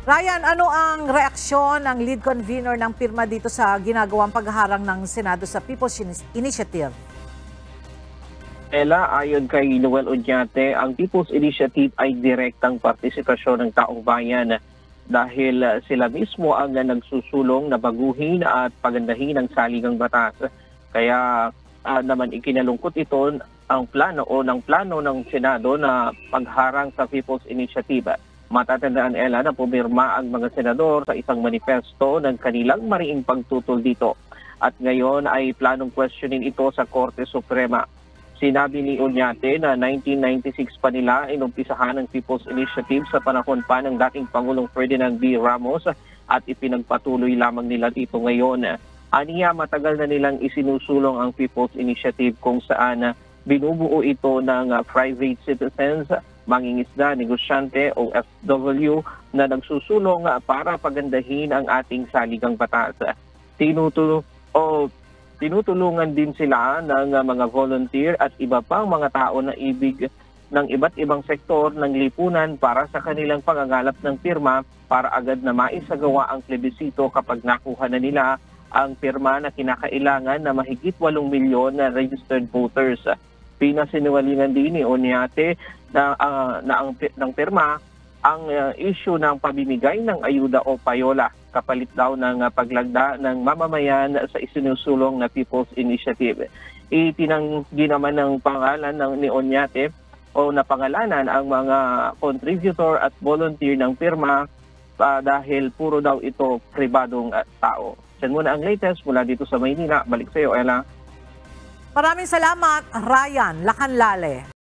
Ryan, ano ang reaksyon ng lead convener ng pirma dito sa ginagawang pagharang ng Senado sa People's Initiative? Ella, ayon kay Noel Oñate, ang People's Initiative ay direktang partisipasyon ng taong bayan dahil sila mismo ang nagsusulong na baguhin at pagandahin ang saligang batas. Kaya naman ikinalungkot ito ang plano ng Senado na pagharang sa People's Initiative. Matatandaan, Ella, na pumirma ang mga senador sa isang manifesto ng kanilang mariing pagtutol dito. At ngayon ay planong questionin ito sa Korte Suprema. Sinabi ni Oñate na 1996 pa nila inumpisahan ang People's Initiative sa panahon pa ng dating Pangulong Ferdinand B. Ramos at ipinagpatuloy lamang nila dito ngayon. Aniya, matagal na nilang isinusulong ang People's Initiative kung saan binubuo ito ng private citizens, mangingisda, negosyante o OFW na nagsusulong para pagandahin ang ating saligang batas. Tinutulungan din sila ng mga volunteer at iba pang mga tao na ibig ng iba't ibang sektor ng lipunan para sa kanilang pangangalap ng pirma para agad na maisagawa ang plebisito kapag nakuha na nila ang pirma na kinakailangan na mahigit 8 milyon na registered voters. Pinasinuwalingan din ni Oñate na ng pirma ang issue ng pamimigay ng ayuda o payola kapalit daw ng paglagda ng mamamayan sa isinusulong na People's Initiative. Itinanggi naman ng pangalan ni Oñate o napangalanan ang mga contributor at volunteer ng pirma dahil puro daw ito pribadong tao. Yan muna ang latest mula dito sa Maynila. Balik sa iyo, Ella. Maraming salamat, Ryan Lacanlale.